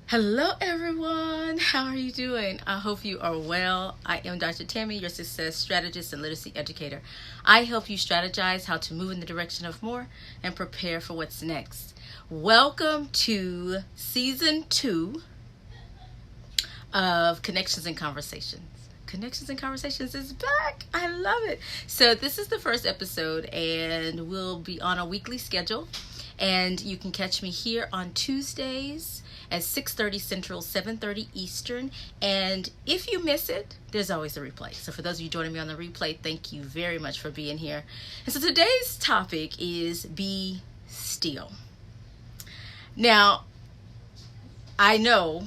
Hello, everyone. How are you doing? I hope you are well. I am Dr. Tammy, your success strategist and literacy educator. I help you strategize how to move in the direction of more and prepare for what's next. Welcome to season 2 of Connections and Conversations. Connections and Conversations is back. I love it. So this is the first episode, and we'll be on a weekly schedule. And you can catch me here on Tuesdays at 6:30 Central, 7:30 Eastern. And if you miss it, there's always a replay. So for those of you joining me on the replay, thank you very much for being here. And so today's topic is be still. Now, I know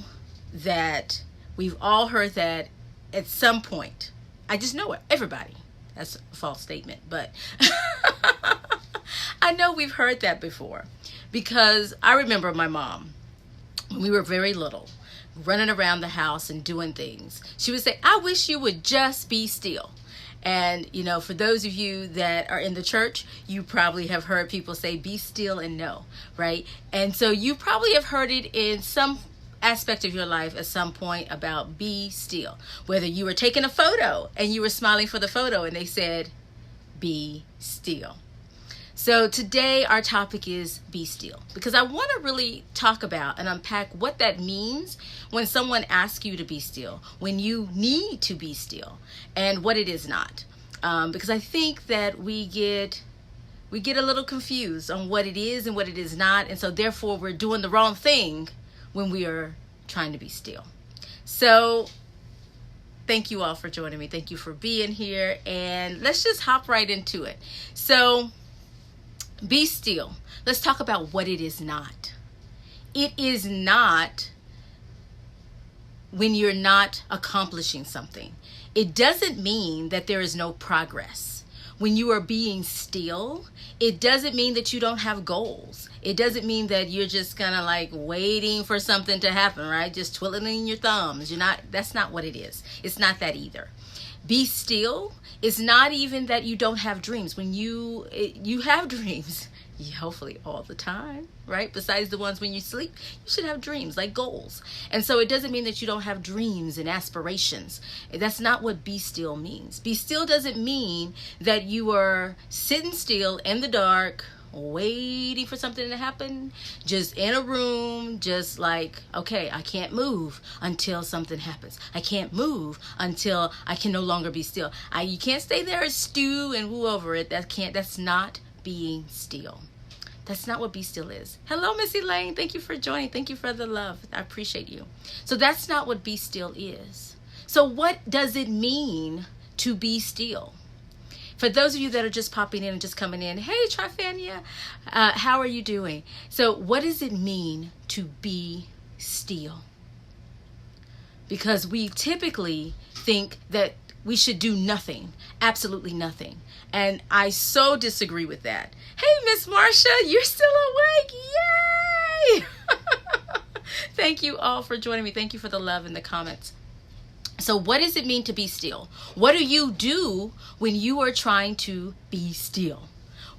that we've all heard that at some point. I just know it. Everybody. That's a false statement, but I know we've heard that before, because I remember my mom, when we were very little, running around the house and doing things. She would say, "I wish you would just be still." And, for those of you that are in the church, you probably have heard people say, "Be still and know," right? And so you probably have heard it in some aspect of your life at some point about be still. Whether you were taking a photo and you were smiling for the photo and they said, "Be still." So today our topic is be still, because I want to really talk about and unpack what that means when someone asks you to be still, when you need to be still, and what it is not. Because I think that we get a little confused on what it is and what it is not, and so therefore we're doing the wrong thing when we are trying to be still. So thank you all for joining me. Thank you for being here, and let's just hop right into it. So be still. Let's talk about what it is not. It is not when you're not accomplishing something. It doesn't mean that there is no progress. When you are being still, it doesn't mean that you don't have goals. It doesn't mean that you're just kind of like waiting for something to happen, right? Just twiddling your thumbs. That's not what it is. It's not that either. Be still is not even that you don't have dreams. When you have dreams, hopefully all the time, right? Besides the ones when you sleep, you should have dreams, like goals. And so it doesn't mean that you don't have dreams and aspirations. That's not what be still means. Be still doesn't mean that you are sitting still in the dark, waiting for something to happen, just in a room, just like, okay, I can't move until something happens. I can't move until I can no longer be still. You can't stay there and stew and woo over it. That's not being still. That's not what be still is. Hello, Missy Lane. Thank you for joining. Thank you for the love. I appreciate you. So that's not what be still is. So what does it mean to be still? For those of you that are just popping in and just coming in, hey, Trifania, how are you doing? So what does it mean to be still? Because we typically think that we should do nothing, absolutely nothing. And I so disagree with that. Hey, Miss Marsha, you're still awake. Yay! Thank you all for joining me. Thank you for the love in the comments. So what does it mean to be still? What do you do when you are trying to be still?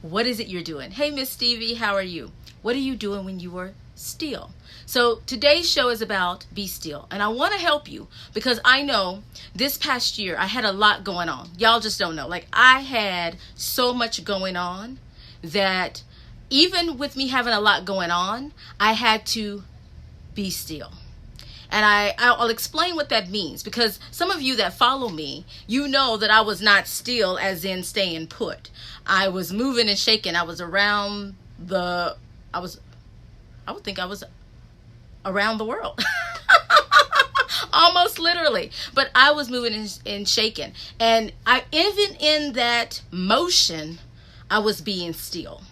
What is it you're doing? Hey, Miss Stevie, how are you? What are you doing when you are still? So today's show is about be still. And I want to help you because I know this past year I had a lot going on. Y'all just don't know. Like, I had so much going on that even with me having a lot going on, I had to be still. And I'll explain what that means, because some of you that follow me, you know that I was not still as in staying put. I was moving and shaking. I was around I would think I was around the world. Almost literally. But I was moving and shaking. And even in that motion, I was being still.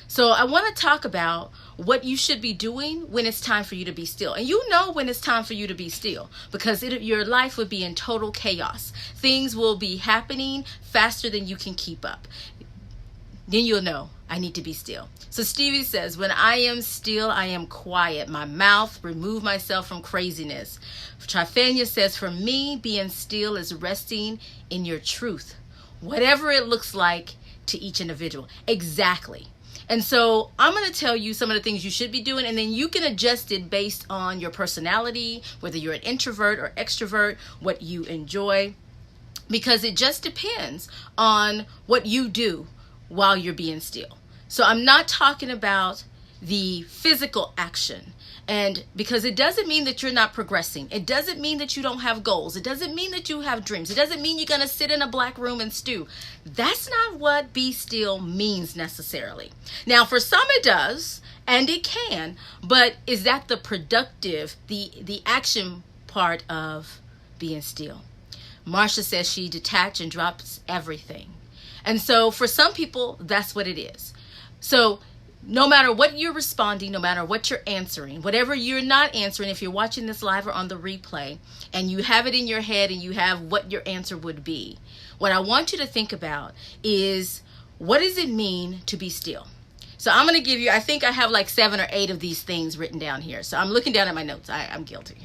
So I want to talk about what you should be doing when it's time for you to be still. And you know when it's time for you to be still, because your life would be in total chaos. Things will be happening faster than you can keep up. Then you'll know I need to be still. So Stevie says, when I am still, I am quiet. My mouth, remove myself from craziness. Trifania says, for me, being still is resting in your truth, whatever it looks like to each individual. Exactly. And so I'm going to tell you some of the things you should be doing, and then you can adjust it based on your personality, whether you're an introvert or extrovert, what you enjoy, because it just depends on what you do while you're being still. So I'm not talking about the physical action. And because it doesn't mean that you're not progressing. It doesn't mean that you don't have goals. It doesn't mean that you have dreams. It doesn't mean you're going to sit in a black room and stew. That's not what be still means necessarily. Now, for some it does, and it can, but is that the productive, the action part of being still? Marsha says she detached and drops everything. And so for some people, that's what it is. So no matter what you're responding, no matter what you're answering, whatever you're not answering, if you're watching this live or on the replay and you have it in your head and you have what your answer would be, what I want you to think about is, what does it mean to be still? So I'm going to give you, I think I have like 7 or 8 of these things written down here. So I'm looking down at my notes. I'm guilty.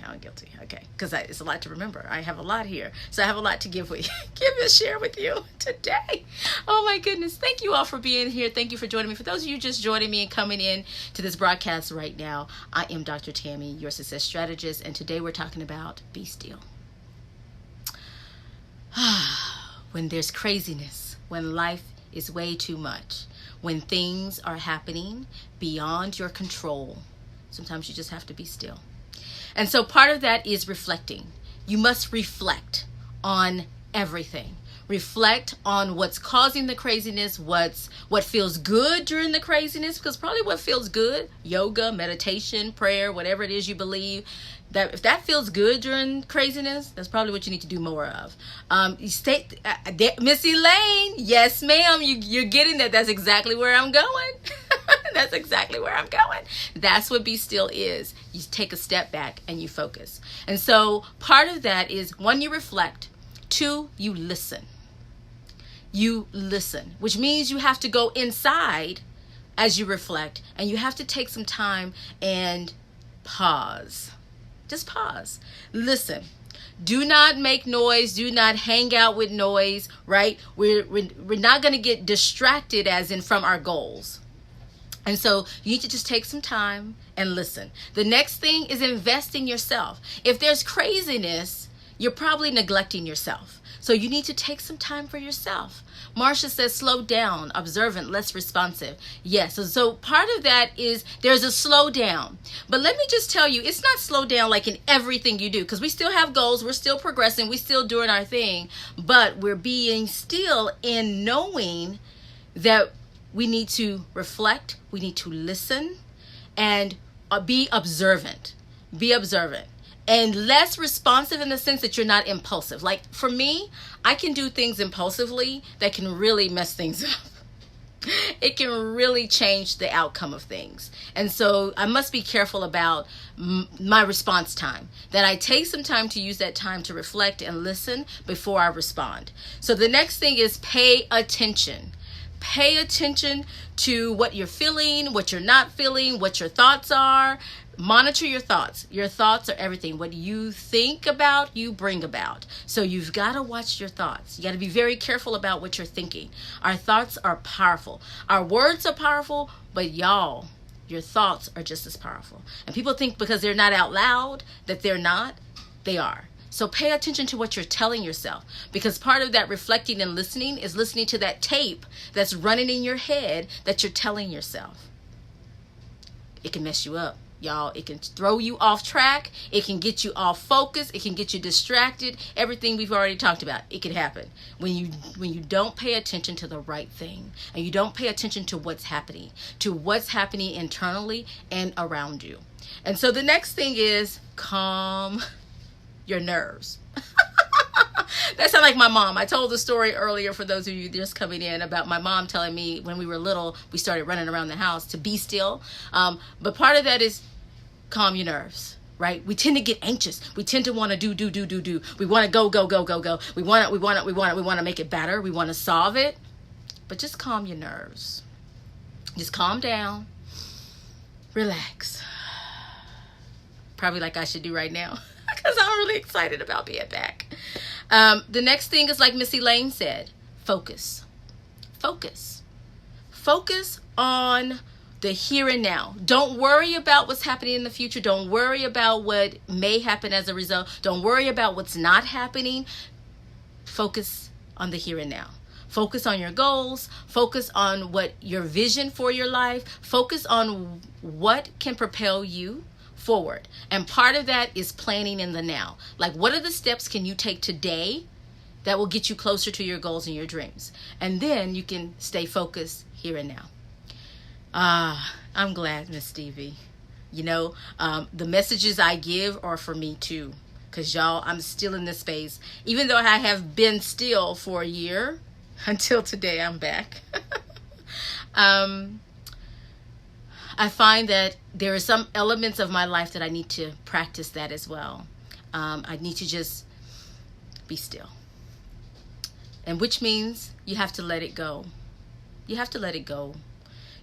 Okay. Because it's a lot to remember. I have a lot here. So I have a lot to share with you today. Oh my goodness. Thank you all for being here. Thank you for joining me. For those of you just joining me and coming in to this broadcast right now, I am Dr. Tammy, your success strategist. And today we're talking about be still. When there's craziness, when life is way too much, when things are happening beyond your control, sometimes you just have to be still. And so part of that is reflecting. You must reflect on everything. Reflect on what's causing the craziness, what feels good during the craziness, because probably what feels good, yoga, meditation, prayer, whatever it is you believe, that if that feels good during craziness, that's probably what you need to do more of. Miss Elaine, yes ma'am, you're getting that. That's exactly where I'm going. That's exactly where I'm going. That's what be still is. You take a step back and you focus. And so part of that is, 1, you reflect. 2, you listen. You listen, which means you have to go inside as you reflect, and you have to take some time and pause. Just pause. Listen. Do not make noise. Do not hang out with noise, right? We're not going to get distracted as in from our goals. And so you need to just take some time and listen. The next thing is invest in yourself. If there's craziness, you're probably neglecting yourself. So you need to take some time for yourself. Marsha says slow down, observant, less responsive. Yes, so part of that is there's a slow down. But let me just tell you, it's not slow down like in everything you do, because we still have goals, we're still progressing, we're still doing our thing, but we're being still in knowing that we need to reflect, we need to listen, and be observant. Be observant. And less responsive in the sense that you're not impulsive. Like for me, I can do things impulsively that can really mess things up. It can really change the outcome of things. And so I must be careful about my response time, that I take some time to use that time to reflect and listen before I respond. So the next thing is pay attention. Pay attention to what you're feeling, what you're not feeling, what your thoughts are. Monitor your thoughts. Your thoughts are everything. What you think about, you bring about. So you've got to watch your thoughts. You got to be very careful about what you're thinking. Our thoughts are powerful. Our words are powerful, but y'all, your thoughts are just as powerful. And people think because they're not out loud that they're not. They are. So pay attention to what you're telling yourself, because part of that reflecting and listening is listening to that tape that's running in your head that you're telling yourself. It can mess you up. Y'all, it can throw you off track. It can get you off focus. It can get you distracted. Everything we've already talked about, it can happen when you don't pay attention to the right thing, and you don't pay attention to what's happening internally and around you. And so the next thing is calm your nerves. That sounds like my mom. I told the story earlier for those of you just coming in about my mom telling me when we were little, we started running around the house to be still. But part of that is calm your nerves, right? We tend to get anxious. We tend to want to do. We want to go. We want to make it better. We want to solve it. But just calm your nerves. Just calm down. Relax. Probably like I should do right now, because I'm really excited about being back. The next thing is like Miss Elaine said, focus. Focus on the here and now. Don't worry about what's happening in the future. Don't worry about what may happen as a result. Don't worry about what's not happening. Focus on the here and now. Focus on your goals. Focus on what your vision for your life. Focus on what can propel you forward. And part of that is planning in the now. Like, what are the steps can you take today that will get you closer to your goals and your dreams? And then you can stay focused here and now. I'm glad, Miss Stevie. You know, the messages I give are for me too. Because y'all, I'm still in this space. Even though I have been still for a year, until today I'm back. I find that there are some elements of my life that I need to practice that as well. I need to just be still. And which means you have to let it go. You have to let it go.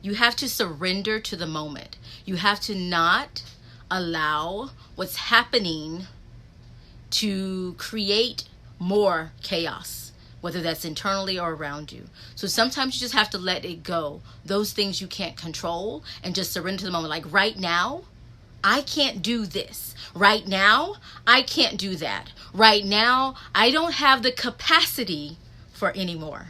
You have to surrender to the moment. You have to not allow what's happening to create more chaos, whether that's internally or around you. So sometimes you just have to let it go. Those things you can't control, and just surrender to the moment. Like right now, I can't do this. Right now, I can't do that. Right now, I don't have the capacity for any more.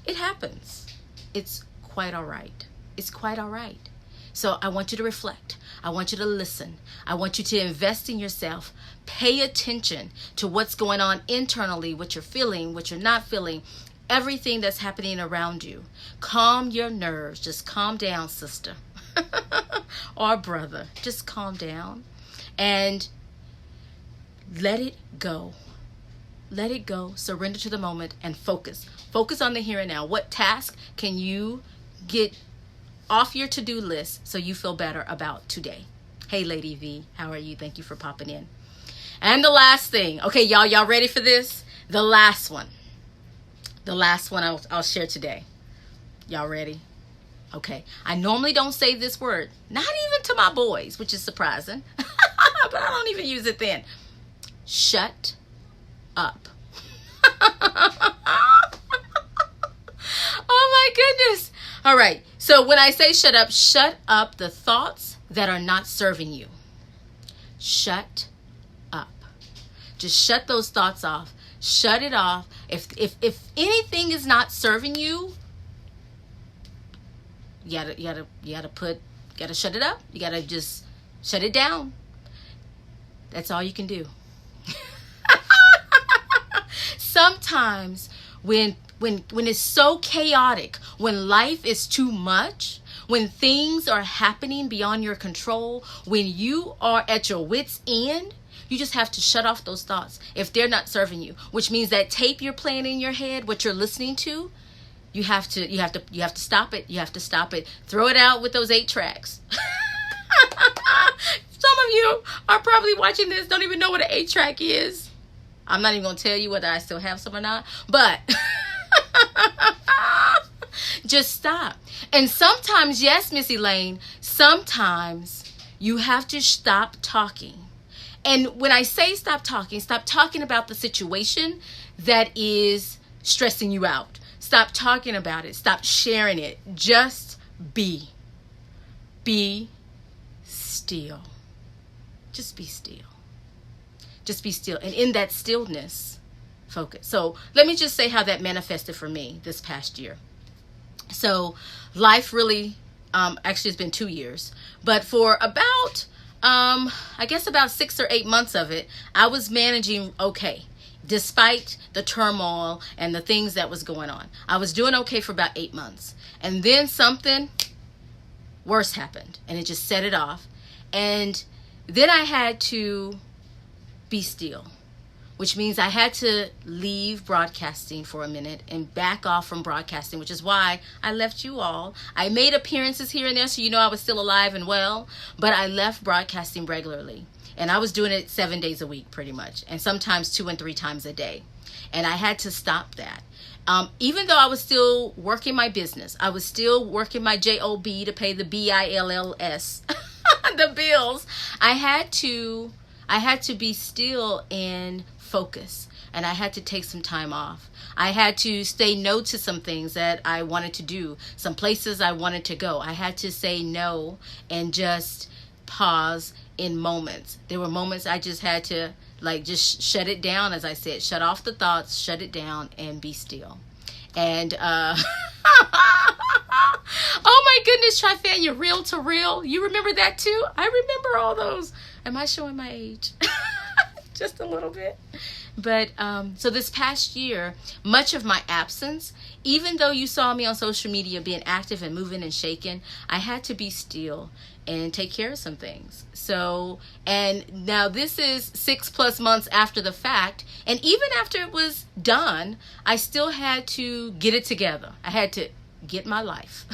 It happens. It's quite all right. It's quite all right. So I want you to reflect. I want you to listen. I want you to invest in yourself. Pay attention to what's going on internally, what you're feeling, what you're not feeling, everything that's happening around you. Calm your nerves. Just calm down, sister or brother. Just calm down and let it go. Let it go. Surrender to the moment and focus. Focus on the here and now. What task can you get off your to-do list so you feel better about today? Hey, Lady V, how are you? Thank you for popping in. And the last thing. Okay, y'all ready for this? The last one. The last one I'll share today. Y'all ready? Okay. I normally don't say this word. Not even to my boys, which is surprising. But I don't even use it then. Shut up. Oh my goodness. All right. So when I say shut up the thoughts that are not serving you. Shut up. Just shut those thoughts off. Shut it off. If anything is not serving you, you gotta shut it up. You gotta just shut it down. That's all you can do. Sometimes when it's so chaotic, when life is too much, when things are happening beyond your control, when you are at your wit's end, you just have to shut off those thoughts if they're not serving you, which means that tape you're playing in your head, what you're listening to, you have to stop it. You have to stop it. Throw it out with those 8 tracks. Some of you are probably watching this, don't even know what an 8-track is. I'm not even going to tell you whether I still have some or not, but just stop. And sometimes, yes, Miss Elaine, sometimes you have to stop talking. And when I say stop talking about the situation that is stressing you out. Stop talking about it. Stop sharing it. Just be. Be still. Just be still. Just be still. And in that stillness, focus. So let me just say how that manifested for me this past year. So life really, actually it's been 2 years, but for about, I guess about 6 or 8 months of it, I was managing okay, despite the turmoil and the things that was going on. I was doing okay for about 8 months. And then something worse happened and it just set it off. And then I had to be still, which means I had to leave broadcasting for a minute and back off from broadcasting, which is why I left you all. I made appearances here and there, so you know I was still alive and well, but I left broadcasting regularly. And I was doing it 7 days a week pretty much, and sometimes 2 and 3 times a day. And I had to stop that. Even though I was still working my business, I was still working my job to pay the bills, the bills. I had to be still and focus, and I had to take some time off. I had to say no to some things that I wanted to do, some places I wanted to go. I had to say no and just pause in moments. There were moments I just had to just shut it down, as I said, shut off the thoughts, shut it down, and be still. And oh my goodness, Trifania, Reel to Reel. You remember that too? I remember all those. Am I showing my age? Just a little bit. But so this past year, much of my absence, even though you saw me on social media being active and moving and shaking, I had to be still and take care of some things. So, and now this is 6+ months after the fact. And even after it was done, I still had to get it together. I had to get my life.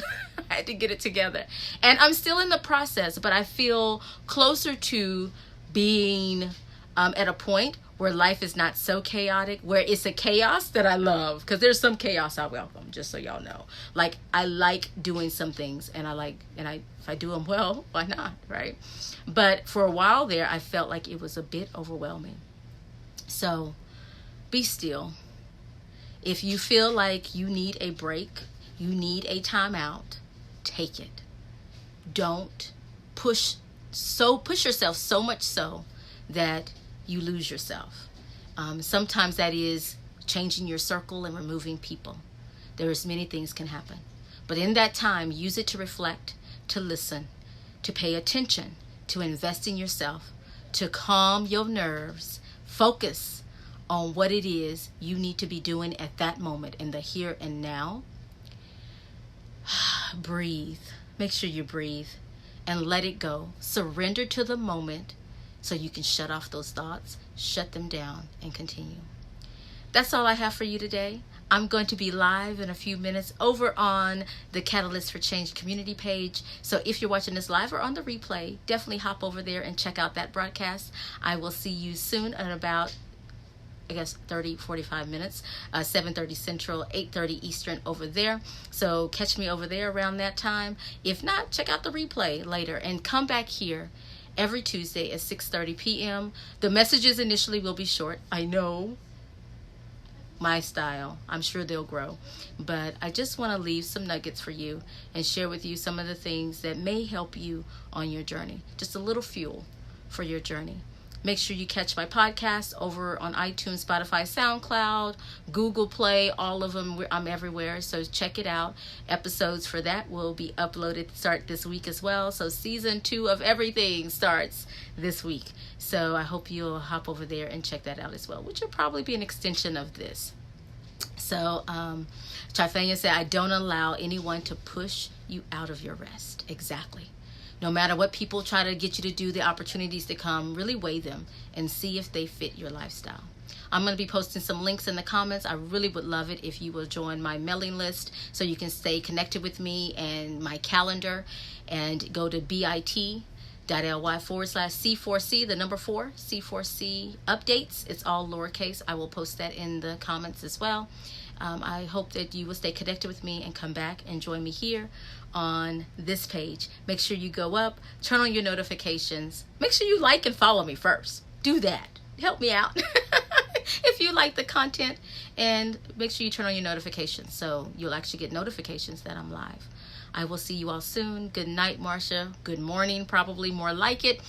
I had to get it together. And I'm still in the process, but I feel closer to being at a point where life is not so chaotic, where it's a chaos that I love, because there's some chaos I welcome, just so y'all know. Like, I like doing some things, and if I do them well, why not, right? But for a while there, I felt like it was a bit overwhelming. So be still. If you feel like you need a break, you need a timeout, take it. Don't push yourself so much so that you lose yourself. Sometimes that is changing your circle and removing people. There's many things can happen. But in that time, use it to reflect, to listen, to pay attention, to invest in yourself, to calm your nerves, focus on what it is you need to be doing at that moment in the here and now. Breathe. Make sure you breathe and let it go. Surrender to the moment so you can shut off those thoughts, shut them down, and continue. That's all I have for you today. I'm going to be live in a few minutes over on the Catalyst for Change community page. So if you're watching this live or on the replay, definitely hop over there and check out that broadcast. I will see you soon at about 45 minutes, 7:30 Central, 8:30 Eastern over there. So catch me over there around that time. If not, check out the replay later and come back here every Tuesday at 6:30 p.m. The messages initially will be short. I know, my style. I'm sure they'll grow. But I just want to leave some nuggets for you and share with you some of the things that may help you on your journey. Just a little fuel for your journey. Make sure you catch my podcast over on iTunes, Spotify, SoundCloud, Google Play, all of them. I'm everywhere, so check it out. Episodes for that will be uploaded, start this week as well. So season 2 of everything starts this week. So I hope you'll hop over there and check that out as well, which will probably be an extension of this. So Trifania said, I don't allow anyone to push you out of your rest. Exactly. No matter what people try to get you to do, the opportunities that come, really weigh them and see if they fit your lifestyle. I'm going to be posting some links in the comments. I really would love it if you will join my mailing list so you can stay connected with me and my calendar, and go to bit.ly/C4C, the number 4, C4C updates. It's all lowercase. I will post that in the comments as well. I hope that you will stay connected with me and come back and join me here on this page. Make sure you go up, turn on your notifications. Make sure you like and follow me first. Do that. Help me out if you like the content, and make sure you turn on your notifications so you'll actually get notifications that I'm live. I will see you all soon. Good night, Marcia. Good morning, probably more like it.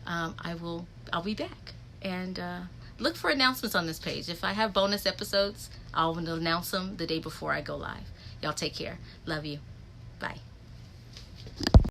I'll be back, and look for announcements on this page. If I have bonus episodes, I'll announce them the day before I go live. Y'all take care. Love you. Bye.